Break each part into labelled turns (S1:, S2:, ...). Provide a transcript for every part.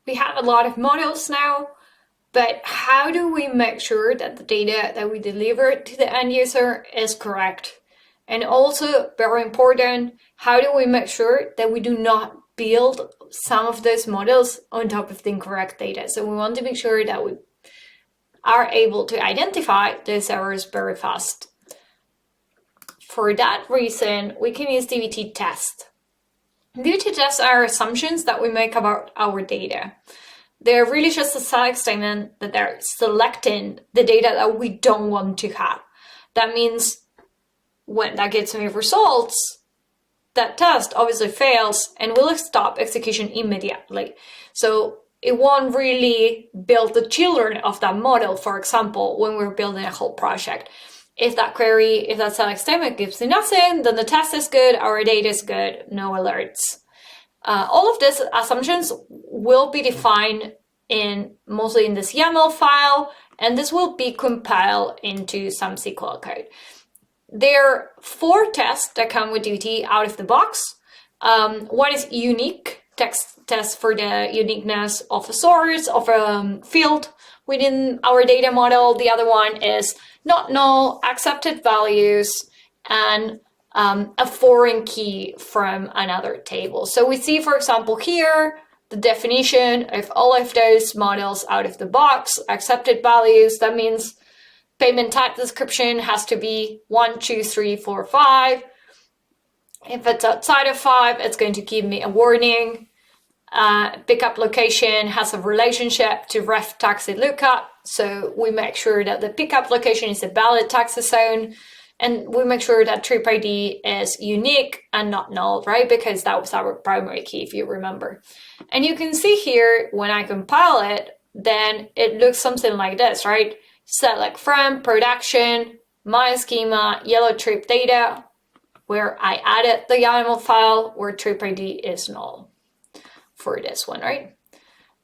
S1: we have a lot of models now, but how do we make sure that the data that we deliver to the end user is correct? And also, very important, how do we make sure that we do not build some of those models on top of the incorrect data? So we want to make sure that we are able to identify those errors very fast. For that reason, we can use DBT test. DBT tests are assumptions that we make about our data. They're really just a select statement that they're selecting the data that we don't want to have. That means when that gets me results, that test obviously fails and will stop execution immediately. So it won't really build the children of that model, for example, when we're building a whole project. If that query, if that select statement gives me nothing, then the test is good, our data is good, no alerts. All of these assumptions will be defined mostly in this YAML file, and this will be compiled into some SQL code. There are 4 tests that come with DBT out of the box. One is unique test for the uniqueness of a source, of a field within our data model. The other one is not null, accepted values, and a foreign key from another table. So we see, for example, here, the definition of all of those models out of the box, accepted values. That means payment type description has to be 1, 2, 3, 4, 5. If it's outside of 5, it's going to give me a warning. Pickup location has a relationship to ref taxi lookup. So we make sure that the pickup location is a valid taxi zone. And we make sure that trip ID is unique and not null, right? Because that was our primary key, if you remember. And you can see here, when I compile it, then it looks something like this, right? Select from production, my schema, yellow trip data, where I added the YAML file where trip ID is null for this one, right?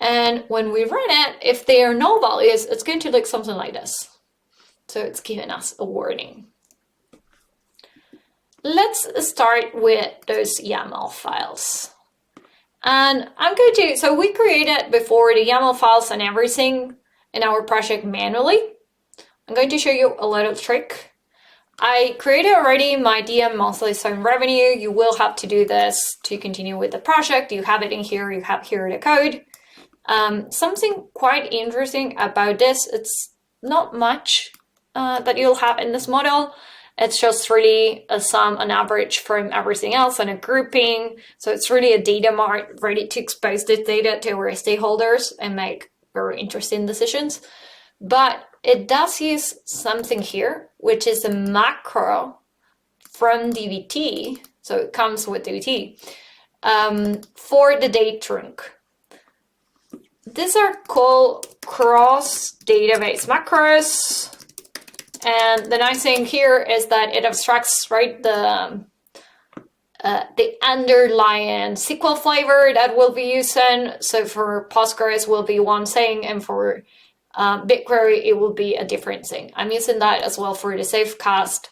S1: And when we run it, if they are null values, it's going to look something like this. So it's giving us a warning. Let's start with those YAML files. And so we created before the YAML files and everything in our project manually. I'm going to show you a little trick. I created already my DM monthly zone revenue. You will have to do this to continue with the project. You have it in here, you have here the code. Something quite interesting about this, it's not much that you'll have in this model. It's just really a sum, an average from everything else and a grouping. So it's really a data mart ready to expose this data to our stakeholders and make very interesting decisions. But it does use something here, which is a macro from DBT. So it comes with DBT for the date trunk. These are called cross database macros. And the nice thing here is that it abstracts, right, the underlying SQL flavor that we'll be using. So for Postgres will be one thing, and for BigQuery it will be a different thing. I'm using that as well for the safecast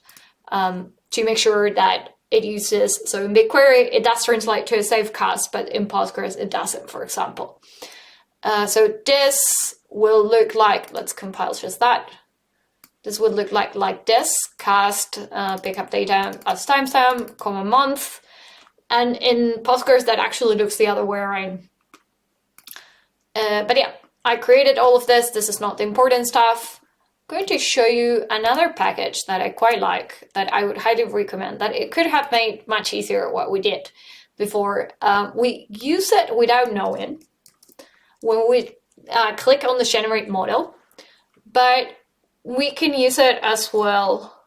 S1: to make sure that it uses, so in BigQuery it does translate to a safecast, but in Postgres it doesn't, for example. So this will look like, let's compile just that. This would look like this, cast, pickup data as timestamp, comma month. And in Postgres, that actually looks the other way around. But yeah, I created all of this. This is not the important stuff. I'm going to show you another package that I quite like, that I would highly recommend, that it could have made much easier what we did before. We use it without knowing when we click on the generate model, but we can use it as well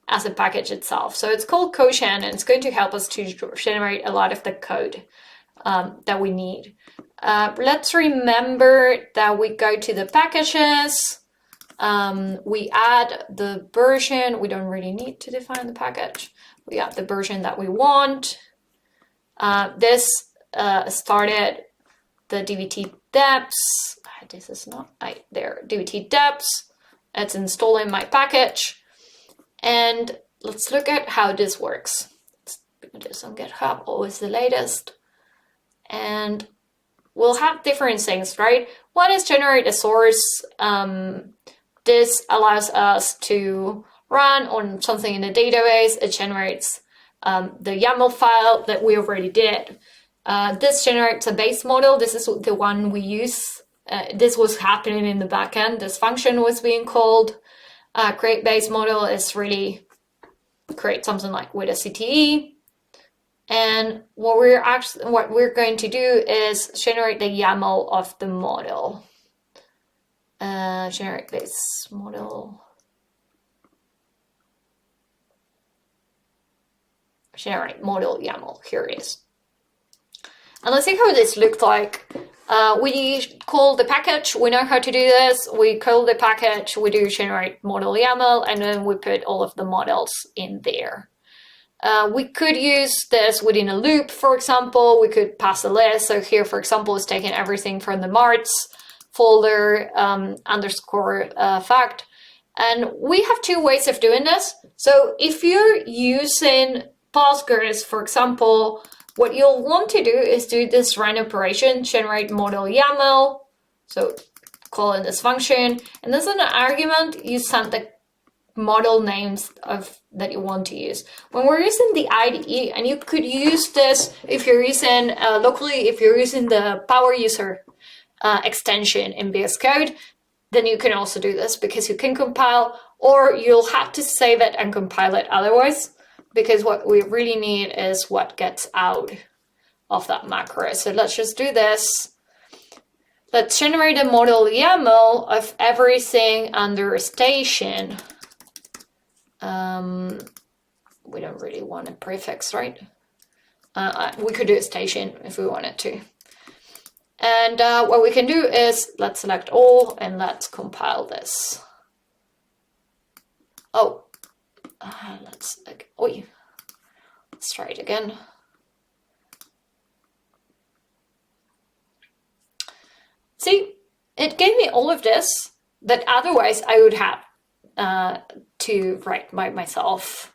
S1: as a package itself. So it's called Codegen, and it's going to help us to generate a lot of the code that we need. Let's remember that we go to the packages, we add the version. We don't really need to define the package. We add the version that we want. This started the DBT depths. This is not there. DBT depths. It's installing my package. And let's look at how this works. Let's do this on GitHub, always the latest. And we'll have different things, right? One is generate a source. This allows us to run on something in the database. It generates the YAML file that we already did. This generates a base model. This is the one we use. This was happening in the backend. This function was being called. Create base model is really create something like with a CTE. And what we're going to do is generate the YAML of the model. Generate base model. Generate model YAML. Here it is. And let's see how this looks like. We call the package. We know how to do this. We call the package. We do generate model YAML, and then we put all of the models in there. We could use this within a loop, for example. We could pass a list. So here, for example, is taking everything from the marts folder underscore fact. And we have two ways of doing this. So if you're using Postgres, for example, what you'll want to do is do this run operation, generate model YAML. So call in this function, and as an argument, you send the model names that you want to use. When we're using the IDE, and you could use this if you're using locally, if you're using the power user extension in VS Code, then you can also do this because you can compile, or you'll have to save it and compile it otherwise, because what we really need is what gets out of that macro. So let's just do this. Let's generate a model YAML of everything under station. We don't really want a prefix, right? We could do a station if we wanted to. And what we can do is let's select all and let's compile this. Oh, let's try it again. See, it gave me all of this that otherwise I would have to write by myself.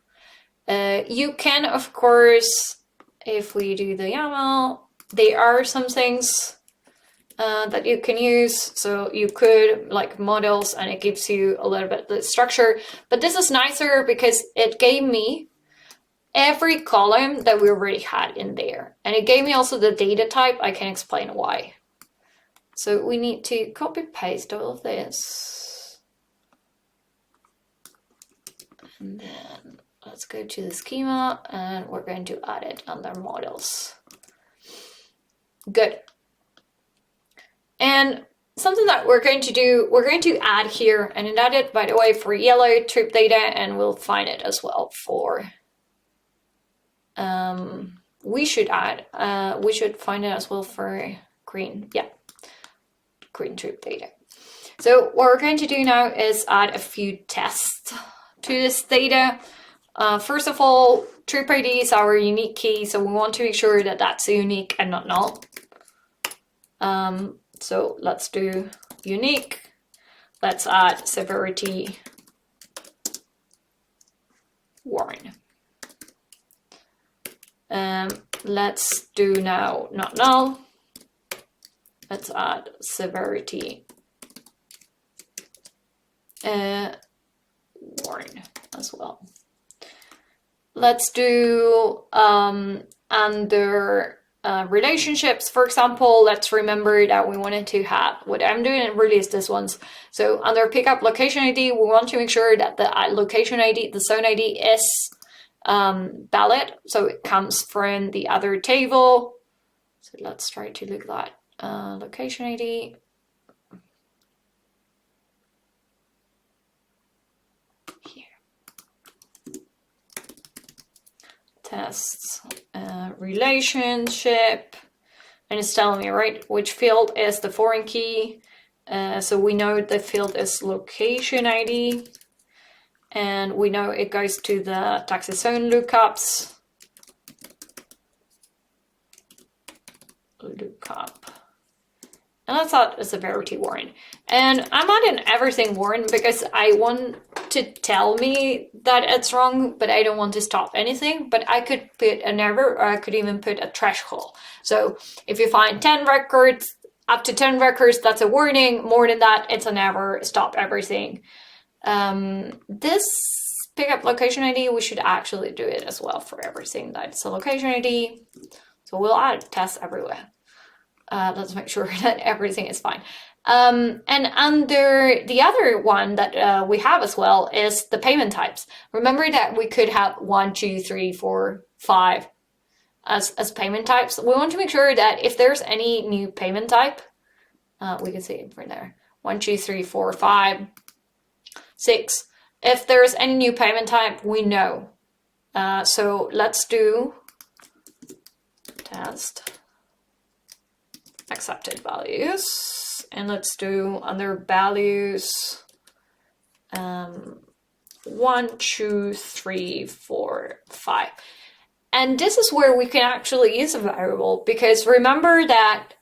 S1: You can, of course, if we do the YAML, there are some things that you can use. So you could like models, and it gives you a little bit the structure, but this is nicer because it gave me every column that we already had in there. And it gave me also the data type. I can explain why. So we need to copy paste all of this. And then let's go to the schema, and we're going to add it under models. Good. And something that we're going to do, we're going to add here, and it added, by the way, for yellow trip data, and we'll find it as well for, we should find it as well for green, yeah, green trip data. So what we're going to do now is add a few tests to this data. First of all, trip ID is our unique key, so we want to make sure that that's unique and not null. So let's do unique. Let's add severity warn. Let's do now not null. Let's add severity warn as well. Let's do under relationships, for example. Let's remember that we wanted to have, what I'm doing really is this ones. So under pickup location ID, we want to make sure that the location ID, the zone ID is valid. So it comes from the other table. So let's try to look at location ID. Tests, relationship, and it's telling me, right, which field is the foreign key. So we know the field is location ID, and we know it goes to the taxi zone lookups. Lookup. And that's add a severity warning. And I'm adding everything warning because I want to tell me that it's wrong, but I don't want to stop anything. But I could put an error, or I could even put a threshold. So if you find 10 records, up to 10 records, that's a warning. More than that, it's an error. Stop everything. This pickup location ID, we should actually do it as well for everything that's a location ID. So we'll add tests everywhere. Let's make sure that everything is fine. And under the other one that we have as well is the payment types. Remember that we could have 1, 2, 3, 4, 5 as payment types. We want to make sure that if there's any new payment type, we can see it right there. 1, 2, 3, 4, 5, 6. If there's any new payment type, we know. So let's do test accepted values, and let's do under values 1, 2, 3, 4, 5. And this is where we can actually use a variable, because remember that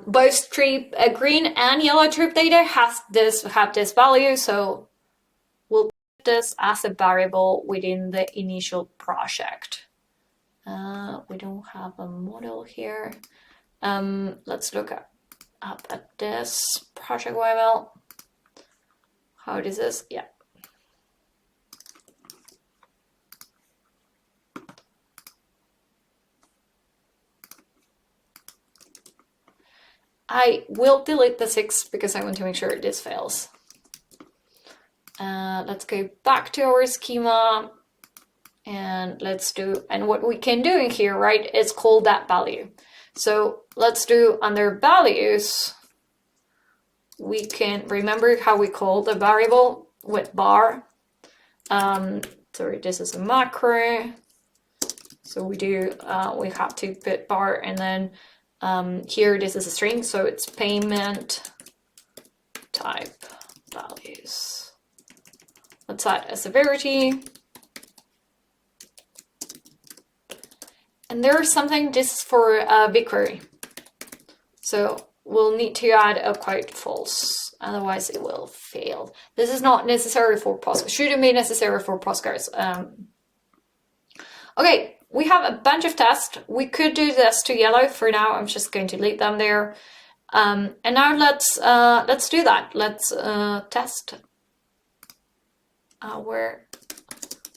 S1: both green and yellow trip data have this value, so we'll put this as a variable within the initial project. We don't have a model here. Let's look up at this project YML. How does this? Yeah. I will delete the 6 because I want to make sure this fails. Let's go back to our schema and let's do, and what we can do in here, right, is call that value. So let's do under values, we can remember how we call the variable with bar. Sorry, this is a macro. So we do, we have to put bar, and then here this is a string, so it's payment type values. Let's add a severity. And there's something, this is for BigQuery. So we'll need to add a quote false, otherwise it will fail. This is not necessary for Postgres, shouldn't be necessary for Postgres. Okay, we have a bunch of tests. We could do this to yellow for now. I'm just going to leave them there. And now let's do that. Let's test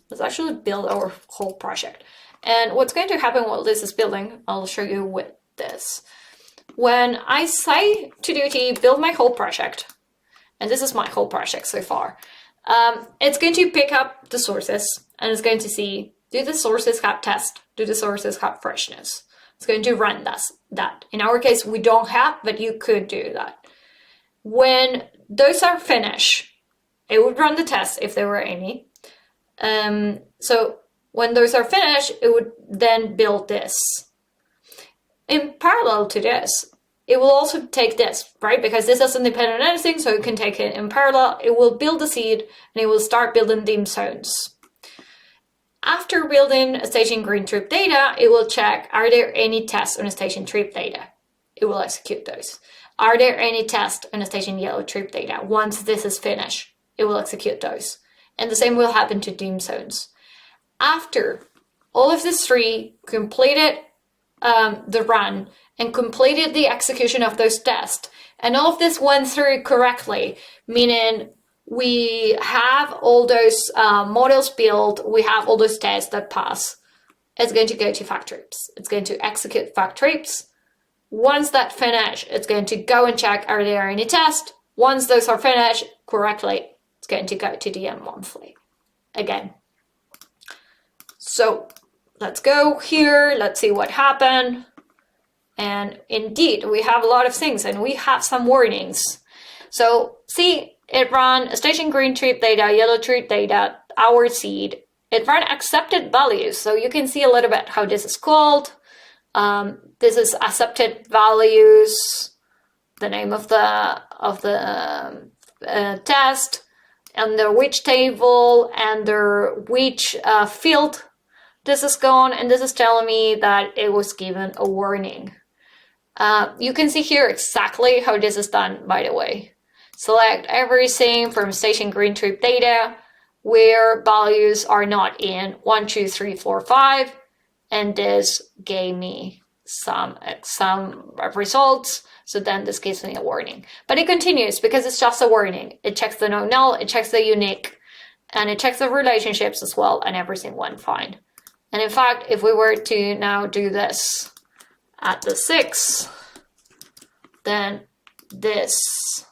S1: let's actually build our whole project. And what's going to happen while this is building, I'll show you with this. When I say to Duty, build my whole project, and this is my whole project so far, it's going to pick up the sources, and it's going to see, do the sources have test? Do the sources have freshness? It's going to run that. In our case, we don't have, but you could do that. When those are finished, it would run the test if there were any. So when those are finished, it would then build this. In parallel to this, it will also take this, right? Because this doesn't depend on anything, so it can take it in parallel. It will build the seed, and it will start building dim zones. After building a staging green trip data, it will check, are there any tests on a staging trip data? It will execute those. Are there any tests on a staging yellow trip data? Once this is finished, it will execute those. And the same will happen to dim zones. After all of these three completed the run and completed the execution of those tests, and all of this went through correctly, meaning we have all those models built, we have all those tests that pass, it's going to go to fact trips. It's going to execute fact trips. Once that finished, it's going to go and check, are there any tests? Once those are finished correctly, it's going to go to DM monthly again. So let's go here, let's see what happened. And indeed, we have a lot of things, and we have some warnings. So see, it ran a staging green trip data, yellow trip data, our seed. It ran accepted values, so you can see a little bit how this is called. This is accepted values, the name of the test, under which table, under which field this is gone, and this is telling me that it was given a warning. You can see here exactly how this is done, by the way. Select everything from staging green trip data, where values are not in 1, 2, 3, 4, 5, and this gave me some results. So then this gives me a warning. But it continues because it's just a warning. It checks the no null, it checks the unique, and it checks the relationships as well, and everything went fine. And in fact, if we were to now do this at the 6, then this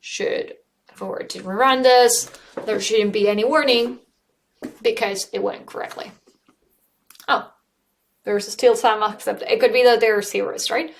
S1: should, if we were to rerun this, there shouldn't be any warning because it went correctly. Oh, there's still some, except it could be that there are zeros, right?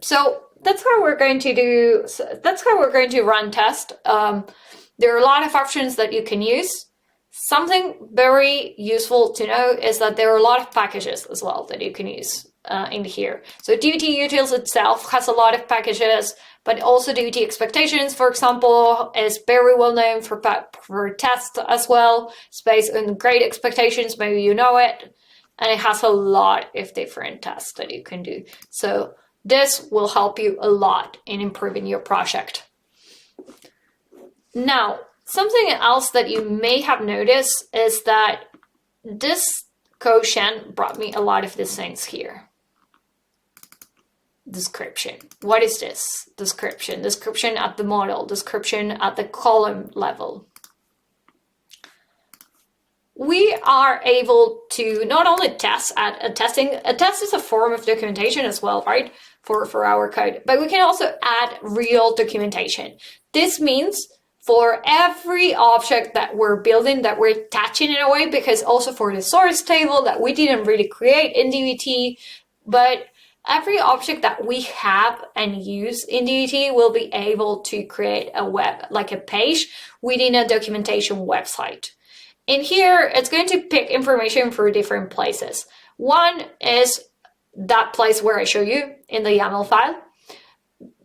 S1: So that's how we're going to do, that's how we're going to run test. There are a lot of options that you can use. Something very useful to know is that there are a lot of packages as well that you can use in here. So DBT-utils itself has a lot of packages, but also DBT expectations, for example, is very well known for tests as well. It's based on great expectations, maybe you know it, and it has a lot of different tests that you can do. So this will help you a lot in improving your project. Now, something else that you may have noticed is that this quotient brought me a lot of these things here. Description. What is this? Description. Description at the model. Description at the column level. We are able to not only test at a testing, a test is a form of documentation as well, right? For our code, but we can also add real documentation. This means for every object that we're building, that we're attaching in a way, because also for the source table that we didn't really create in DBT, but every object that we have and use in DBT will be able to create a web, like a page within a documentation website. In here, it's going to pick information for different places. One is that place where I show you in the YAML file.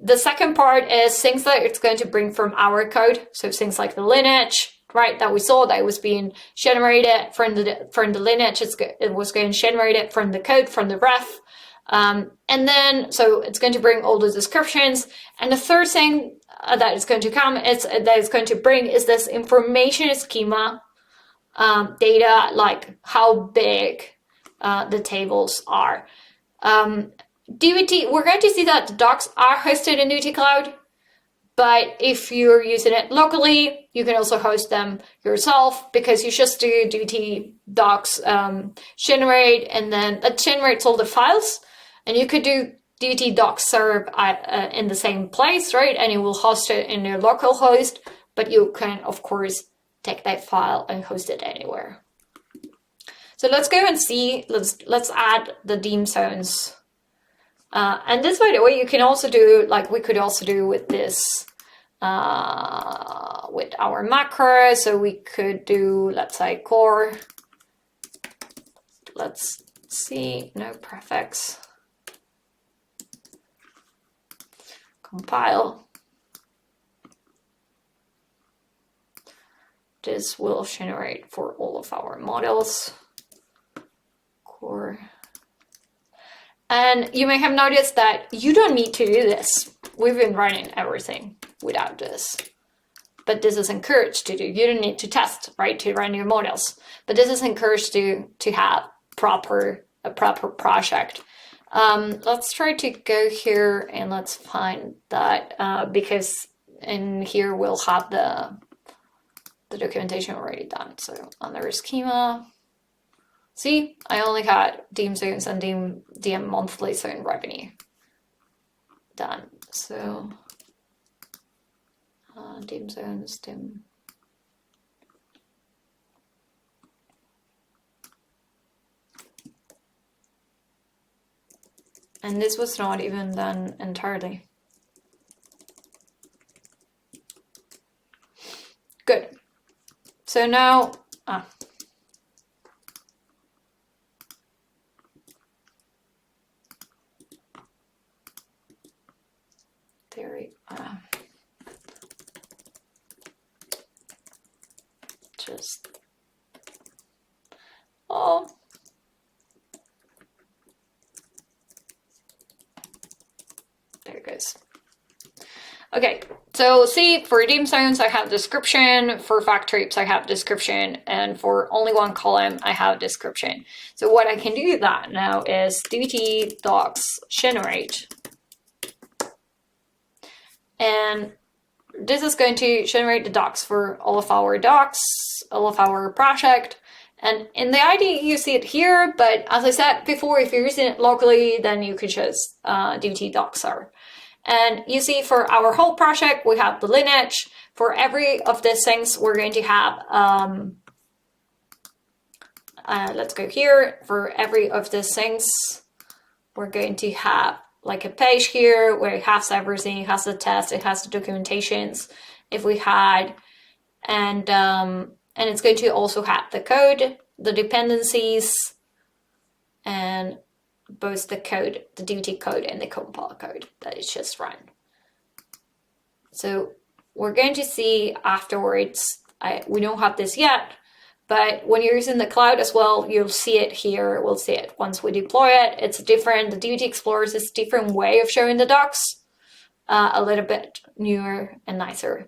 S1: The second part is things that it's going to bring from our code. So things like the lineage, right, that we saw that was being generated from the lineage. It was going to generate it from the code, from the ref. And then, so it's going to bring all the descriptions. And the third thing that is going to come is that it's going to bring is this information schema data, like how big the tables are. DBT, we're going to see that the docs are hosted in DBT Cloud, but if you're using it locally, you can also host them yourself, because you just do DBT docs generate, and then that generates all the files, and you could do DBT docs serve in the same place, right? And you will host it in your local host, but you can, of course, take that file and host it anywhere. So let's go and see, let's add the dim zones. And this, by the way, you can also do, like we could also do with this, with our macro. So we could do, let's say, core. Let's see, no prefix. Compile. This will generate for all of our models. Core. And you may have noticed that you don't need to do this. We've been running everything without this. But this is encouraged to do. You don't need to test, right, to run your models. But this is encouraged to have a proper project. Let's try to go here and let's find that, because in here we'll have the documentation already done. So under schema, see, I only had dim zones and dim monthly zone revenue done. So dim zones, dim. And this was not even done entirely. Good. So now, theory, just, oh, there it goes. Okay, So see, for dim zones, I have description, for fact trips, I have description, and for only one column, I have description. So what I can do that now is duty docs generate. And this is going to generate the docs for all of our docs, all of our project. And in the ID, you see it here, but as I said before, if you're using it locally, then you could just duty docsr. And you see for our whole project, we have the lineage. For every of these things, we're going to have, let's go here. For every of these things, we're going to have like a page here where it has everything. It has the test, it has the documentations if we had, and it's going to also have the code, the dependencies, and both the code, the duty code and the compile code that is just run. So we're going to see afterwards, we don't have this yet, but when you're using the cloud as well, you'll see it here. We'll see it once we deploy it. It's different. The Duty Explorers is a different way of showing the docs, a little bit newer and nicer.